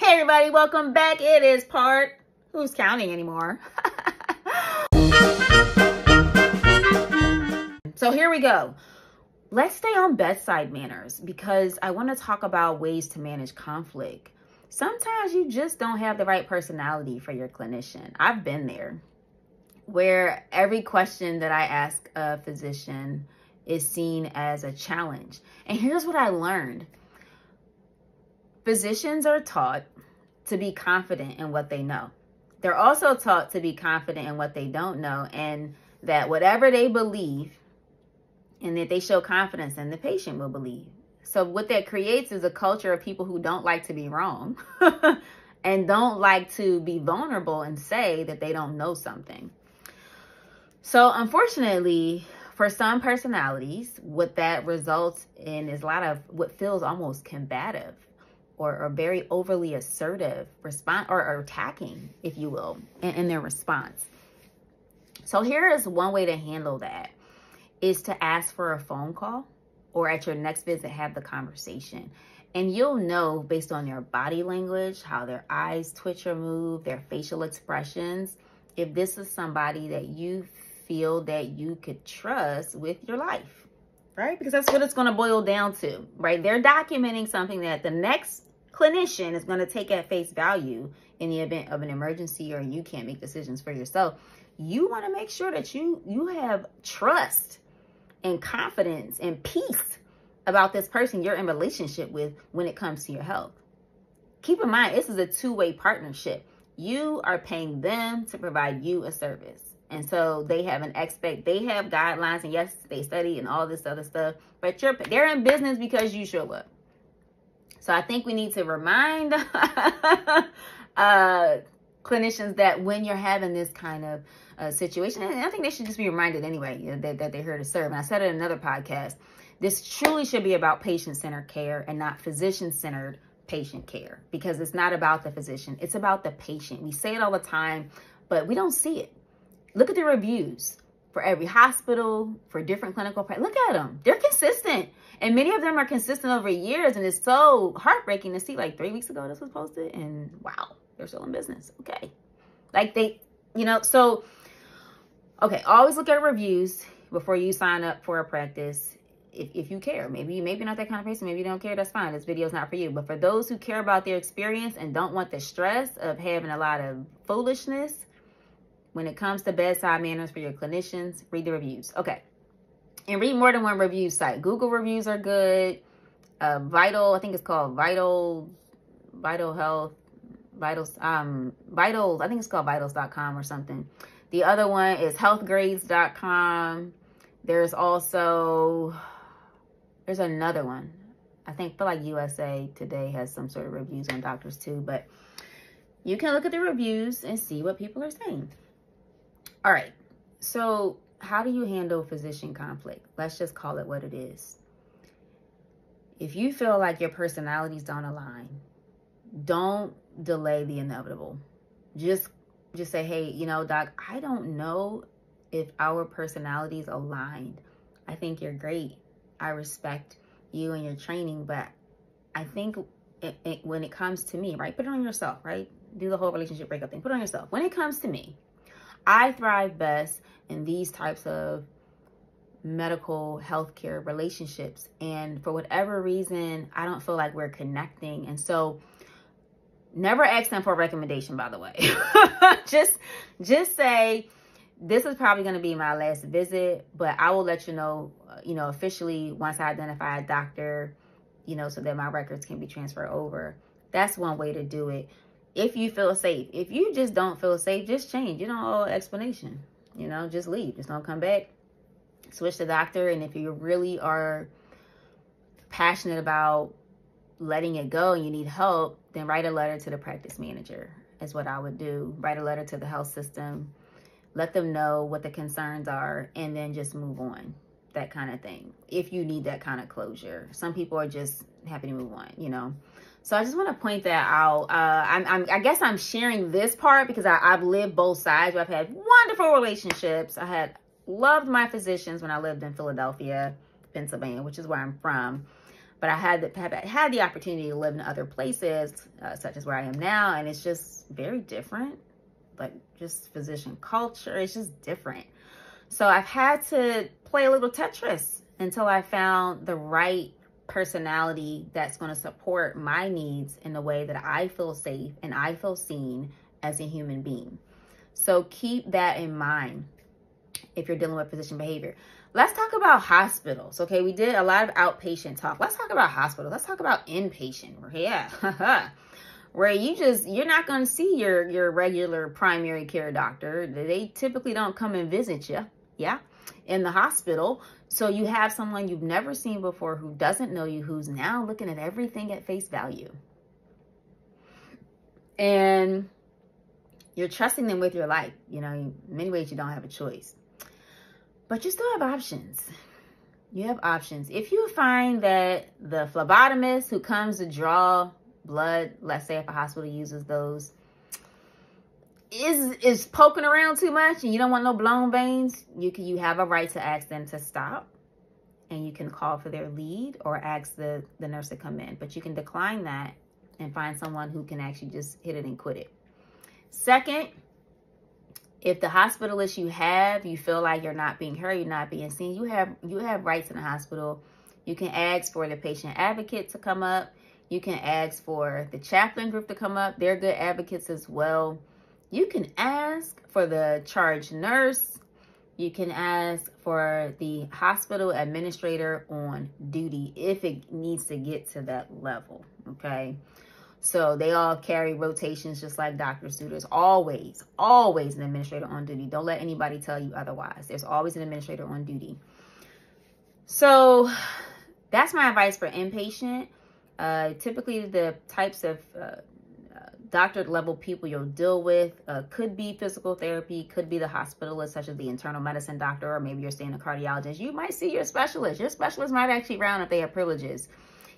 Hey everybody, welcome back. It is part, who's counting anymore? So here we go. Let's stay on bedside manners because I want to talk about ways to manage conflict. Sometimes you just don't have the right personality for your clinician. I've been there, where every question that I ask a physician is seen as a challenge. And here's what I learned. Physicians are taught to be confident in what they know. They're also taught to be confident in what they don't know, and that whatever they believe and that they show confidence in, the patient will believe. So what that creates is a culture of people who don't like to be wrong and don't like to be vulnerable and say that they don't know something. So unfortunately, for some personalities, what that results in is a lot of what feels almost combative or very overly assertive response or attacking, if you will, in their response. So here is one way to handle that, is to ask for a phone call or at your next visit, have the conversation. And you'll know based on their body language, how their eyes twitch or move, their facial expressions, if this is somebody that you feel that you could trust with your life, right? Because that's what it's going to boil down to, right? They're documenting something that the next clinician is going to take at face value in the event of an emergency or you can't make decisions for yourself. You want to make sure that you have trust and confidence and peace about this person you're in relationship with when it comes to your health. Keep in mind, this is a two-way partnership. You are paying them to provide you a service. And so they have they have guidelines, and yes, they study and all this other stuff, but they're in business because you show up. So I think we need to remind clinicians that when you're having this kind of situation, and I think they should just be reminded anyway that they're here to serve. And I said it in another podcast, this truly should be about patient-centered care and not physician-centered patient care, because it's not about the physician, it's about the patient. We say it all the time, but we don't see it. Look at the reviews for every hospital, for different clinical practice. Look at them. They're consistent. And many of them are consistent over years. And it's so heartbreaking to see, like 3 weeks ago, this was posted. And wow, they're still in business. Okay. Like so, okay, always look at reviews before you sign up for a practice. If you care, maybe you're not that kind of person. Maybe you don't care. That's fine. This video is not for you. But for those who care about their experience and don't want the stress of having a lot of foolishness, when it comes to bedside manners for your clinicians, read the reviews. Okay. And read more than one review site. Google reviews are good. Vital, I think it's called Vital Health, Vitals, I think it's called vitals.com or something. The other one is healthgrades.com. There's another one. I feel like USA Today has some sort of reviews on doctors too, but you can look at the reviews and see what people are saying. All right, so how do you handle physician conflict? Let's just call it what it is. If you feel like your personalities don't align, don't delay the inevitable. Just say, hey, doc, I don't know if our personalities aligned. I think you're great. I respect you and your training, but I think when it comes to me, right? Put it on yourself, right? Do the whole relationship breakup thing. Put it on yourself. When it comes to me, I thrive best in these types of medical healthcare relationships. And for whatever reason, I don't feel like we're connecting. And so never ask them for a recommendation, by the way. just say, this is probably going to be my last visit, but I will let you know, officially once I identify a doctor, so that my records can be transferred over. That's one way to do it. If you feel safe. If you just don't feel safe, just change. You don't owe an explanation. Just leave. Just don't come back. Switch the doctor. And if you really are passionate about letting it go and you need help, then write a letter to the practice manager is what I would do. Write a letter to the health system. Let them know what the concerns are and then just move on. That kind of thing. If you need that kind of closure. Some people are just happy to move on, So I just want to point that out. I guess I'm sharing this part because I've lived both sides. I've had wonderful relationships. I loved my physicians when I lived in Philadelphia, Pennsylvania, which is where I'm from. But I had the opportunity to live in other places, such as where I am now, and it's just very different. Like, just physician culture, it's just different. So I've had to play a little Tetris until I found the right personality that's going to support my needs in the way that I feel safe and I feel seen as a human being. So keep that in mind if you're dealing with physician behavior. Let's talk about hospitals. Okay, we did a lot of outpatient talk. Let's talk about hospitals. Let's talk about inpatient. Yeah. Where you're not going to see your regular primary care doctor. They typically don't come and visit you. Yeah. In the hospital. So you have someone you've never seen before who doesn't know you, who's now looking at everything at face value. And you're trusting them with your life. You know, in many ways you don't have a choice. But you still have options. You have options. If you find that the phlebotomist who comes to draw blood, let's say if a hospital uses those, is poking around too much and you don't want no blown veins, you have a right to ask them to stop, and you can call for their lead or ask the nurse to come in. But you can decline that and find someone who can actually just hit it and quit it. Second, if the hospitalist you feel like you're not being heard, you're not being seen, you have rights in the hospital. You can ask for the patient advocate to come up. You can ask for the chaplain group to come up. They're good advocates as well. You can ask for the charge nurse. You can ask for the hospital administrator on duty if it needs to get to that level, okay? So they all carry rotations just like doctors do. There's always an administrator on duty. Don't let anybody tell you otherwise. There's always an administrator on duty. So that's my advice for inpatient. Typically the types of doctorate level people you'll deal with could be physical therapy, could be the hospitalist, such as the internal medicine doctor, or maybe you're seeing a cardiologist. You might see your specialist. Your specialist might actually round if they have privileges.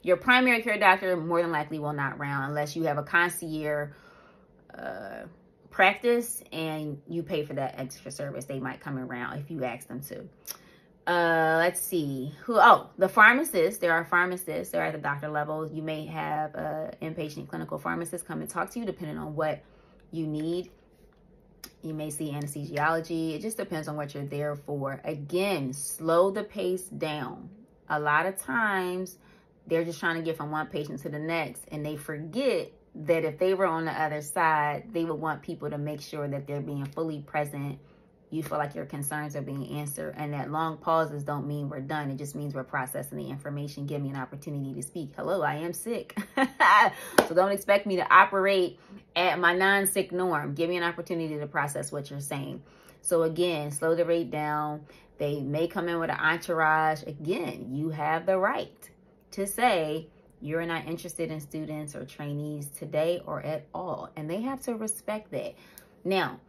Your primary care doctor more than likely will not round unless you have a concierge practice and you pay for that extra service. They might come around if you ask them to. Let's see. The pharmacists. There are pharmacists. They're at the doctor level. You may have inpatient clinical pharmacists come and talk to you depending on what you need. You may see anesthesiology. It just depends on what you're there for. Again, slow the pace down. A lot of times they're just trying to get from one patient to the next, and they forget that if they were on the other side, they would want people to make sure that they're being fully present. You feel like your concerns are being answered, and that long pauses don't mean we're done. It just means we're processing the information. Give me an opportunity to speak. Hello, I am sick. So don't expect me to operate at my non-sick norm. Give me an opportunity to process what you're saying. So again, slow the rate down. They may come in with an entourage. Again, you have the right to say you're not interested in students or trainees today or at all. And they have to respect that. Now,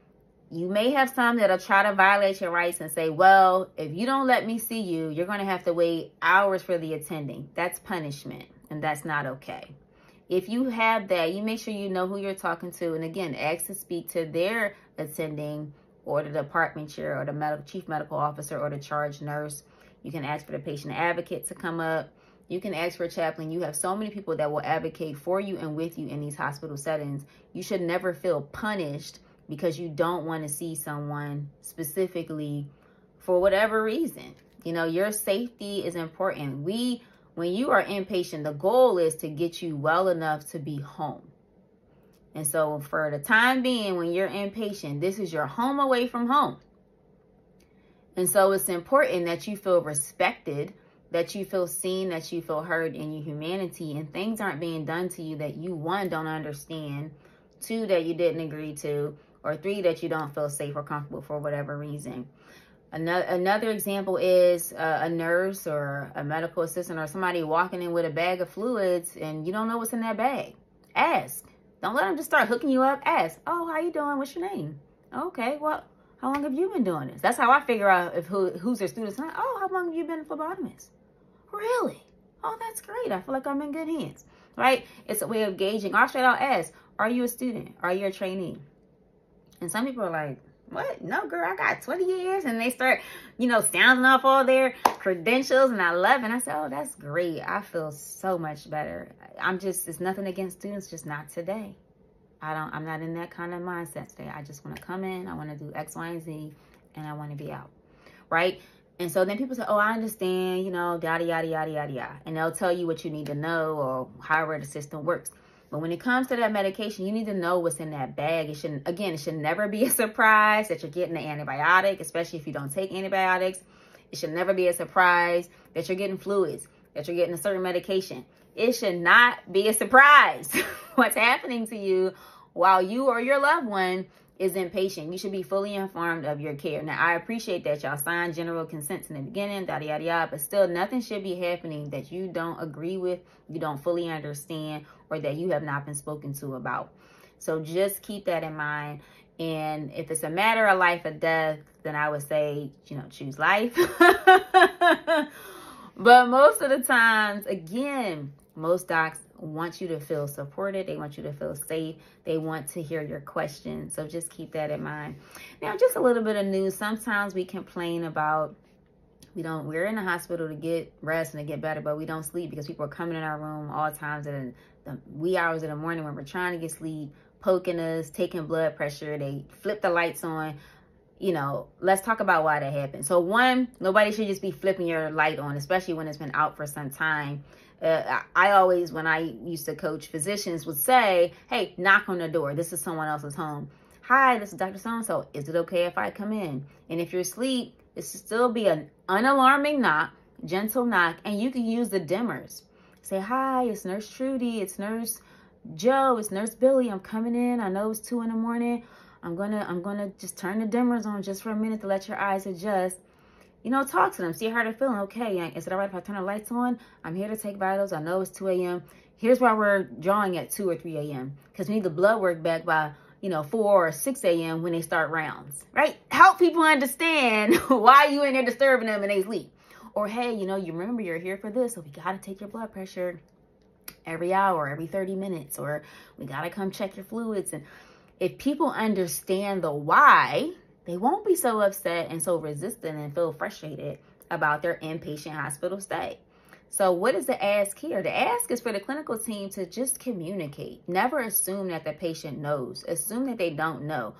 you may have some that'll try to violate your rights and say, well, if you don't let me see you, you're going to have to wait hours for the attending. That's punishment, and that's not okay. If you have that, you make sure you know who you're talking to. And again, ask to speak to their attending or the department chair or the chief medical officer or the charge nurse. You can ask for the patient advocate to come up. You can ask for a chaplain. You have so many people that will advocate for you and with you in these hospital settings. You should never feel punished because you don't want to see someone specifically for whatever reason. You know, your safety is important. When you are inpatient, the goal is to get you well enough to be home. And so for the time being, when you're inpatient, this is your home away from home. And so it's important that you feel respected, that you feel seen, that you feel heard in your humanity, and things aren't being done to you that you, 1, don't understand, 2, that you didn't agree to, or 3, that you don't feel safe or comfortable for whatever reason. Another example is a nurse or a medical assistant or somebody walking in with a bag of fluids and you don't know what's in that bag. Ask. Don't let them just start hooking you up. Ask. Oh, how you doing? What's your name? Okay, well, how long have you been doing this? That's how I figure out if who's their students. Oh, how long have you been a phlebotomist? Really? Oh, that's great. I feel like I'm in good hands, right? It's a way of gauging. Or straight out ask, are you a student? Are you a trainee? And some people are like, What? No, girl, I got 20 years. And they start, sounding off all their credentials, and I love it. And I said, oh, that's great. I feel so much better. It's nothing against students, just not today. I'm not in that kind of mindset today. I just want to come in, I want to do X, Y, and Z, and I want to be out, right? And so then people say, oh, I understand, yada, yada, yada, yada, yada. And they'll tell you what you need to know or however the system works. But when it comes to that medication, you need to know what's in that bag. It should never be a surprise that you're getting an antibiotic, especially if you don't take antibiotics. It should never be a surprise that you're getting fluids, that you're getting a certain medication. It should not be a surprise what's happening to you while you or your loved one is inpatient. You should be fully informed of your care. Now, I appreciate that y'all signed general consents in the beginning, yada, yada, yada, but still nothing should be happening that you don't agree with, you don't fully understand, or that you have not been spoken to about. So just keep that in mind. And if it's a matter of life or death, then I would say, choose life. But most of the times, again, most docs want you to feel supported. They want you to feel safe. They want to hear your questions. So just keep that in mind. Now, just a little bit of news. Sometimes we complain about we're in the hospital to get rest and to get better, but we don't sleep because people are coming in our room all times at the wee hours of the morning when we're trying to get sleep, poking us, taking blood pressure. They flip the lights on. Let's talk about why that happened. So one, nobody should just be flipping your light on, especially when it's been out for some time. I always, when I used to coach physicians, would say, hey, knock on the door. This is someone else's home. Hi, this is Dr. So-and-so. Is it okay if I come in? And if you're asleep, it should still be an unalarming knock, gentle knock, and you can use the dimmers. Say, hi, it's Nurse Trudy. It's Nurse Joe. It's Nurse Billy. I'm coming in. I know it's 2 a.m. I'm gonna just turn the dimmers on just for a minute to let your eyes adjust. Talk to them. See how they're feeling. Okay, is it all right if I turn the lights on? I'm here to take vitals. I know it's 2 a.m. Here's why we're drawing at 2 or 3 a.m. Because we need the blood work back by, 4 or 6 a.m. when they start rounds, right? Help people understand why you in there disturbing them and they sleep. Or, hey, you remember you're here for this, so we got to take your blood pressure every hour, every 30 minutes, or we got to come check your fluids. And if people understand the why, they won't be so upset and so resistant and feel frustrated about their inpatient hospital stay. So what is the ask here? The ask is for the clinical team to just communicate. Never assume that the patient knows. Assume that they don't know.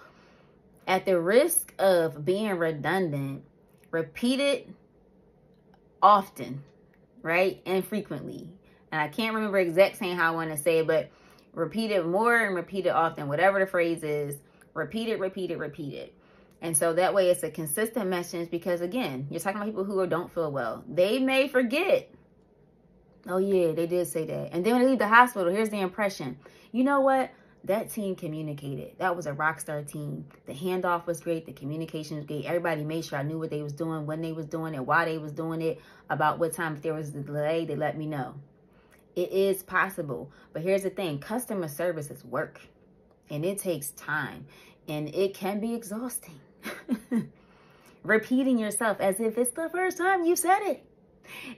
At the risk of being redundant, repeat it often, right? And frequently. And I can't remember exact saying how I want to say it, but repeat it more and repeat it often. Whatever the phrase is, repeat it, repeat it, repeat it. And so that way it's a consistent message because, again, you're talking about people who don't feel well. They may forget. Oh, yeah, they did say that. And then when they leave the hospital, here's the impression. You know what? That team communicated. That was a rock star team. The handoff was great. The communication was great. Everybody made sure I knew what they was doing, when they was doing it, why they was doing it, about what time. If there was a delay, they let me know. It is possible. But here's the thing. Customer service is work. And it takes time. And it can be exhausting. Repeating yourself as if it's the first time you said it.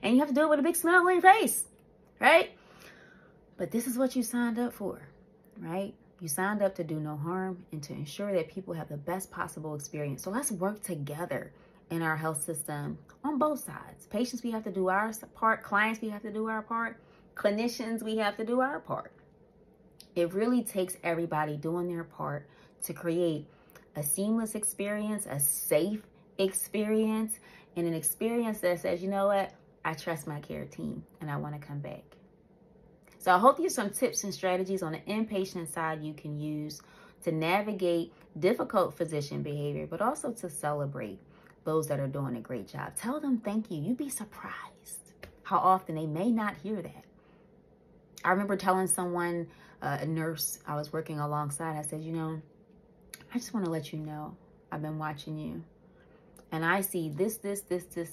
And you have to do it with a big smile on your face. Right? But this is what you signed up for. Right? You signed up to do no harm and to ensure that people have the best possible experience. So let's work together in our health system on both sides. Patients, we have to do our part. Clients, we have to do our part. Clinicians, we have to do our part. It really takes everybody doing their part to create a seamless experience, a safe experience, and an experience that says, you know what, I trust my care team and I want to come back. So I hope there's some tips and strategies on the inpatient side you can use to navigate difficult physician behavior, but also to celebrate those that are doing a great job. Tell them thank you. You'd be surprised how often they may not hear that. I remember telling someone, a nurse I was working alongside, I said, I just want to let you know I've been watching you. And I see this.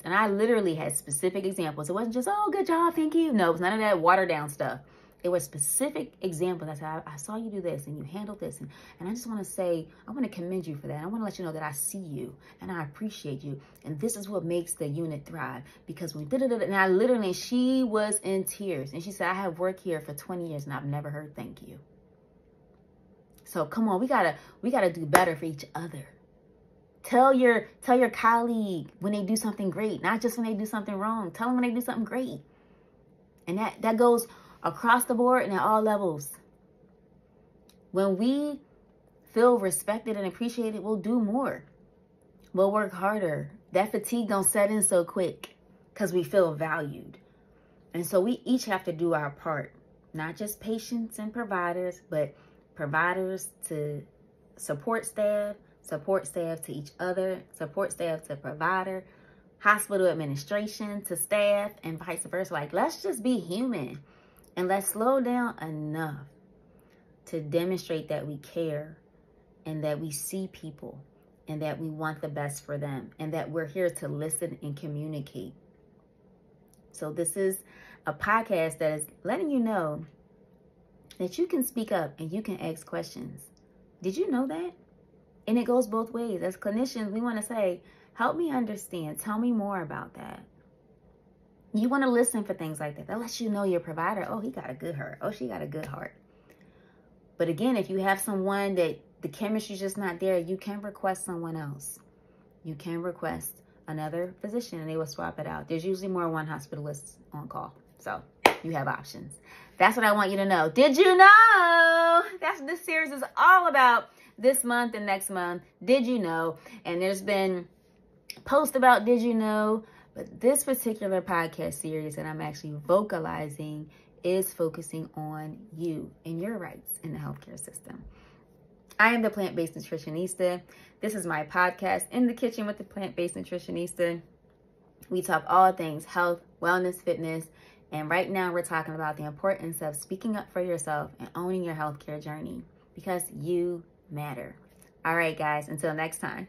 And I literally had specific examples. It wasn't just, oh, good job, thank you. No, it was none of that watered down stuff. It was specific examples. I said, I saw you do this and you handled this. And I just want to say, I want to commend you for that. I want to let you know that I see you and I appreciate you. And this is what makes the unit thrive. Because when and I literally, she was in tears. And she said, I have worked here for 20 years and I've never heard thank you. So come on, we gotta do better for each other. Tell your colleague when they do something great, not just when they do something wrong. Tell them when they do something great. And that goes across the board and at all levels. When we feel respected and appreciated, we'll do more. We'll work harder. That fatigue don't set in so quick because we feel valued. And so we each have to do our part. Not just patients and providers, but providers to support staff to each other, support staff to provider, hospital administration to staff, and vice versa. Like, let's just be human and let's slow down enough to demonstrate that we care and that we see people and that we want the best for them and that we're here to listen and communicate. So this is a podcast that is letting you know that you can speak up and you can ask questions. Did you know that? And it goes both ways. As clinicians, we want to say, help me understand. Tell me more about that. You want to listen for things like that. That lets you know your provider, oh, he got a good heart. Oh, she got a good heart. But again, if you have someone that the chemistry's just not there, you can request someone else. You can request another physician and they will swap it out. There's usually more than one hospitalist on call. So you have options. That's what I want you to know. Did you know? That's what this series is all about. This month and next month, did you know? And there's been posts about did you know, but this particular podcast series that I'm actually vocalizing is focusing on you and your rights in the healthcare system. I am the Plant-Based Nutritionista. This is my podcast, In the Kitchen with the Plant-Based Nutritionista. We talk all things health, wellness, fitness, and right now we're talking about the importance of speaking up for yourself and owning your healthcare journey because you matter. All right, guys, until next time.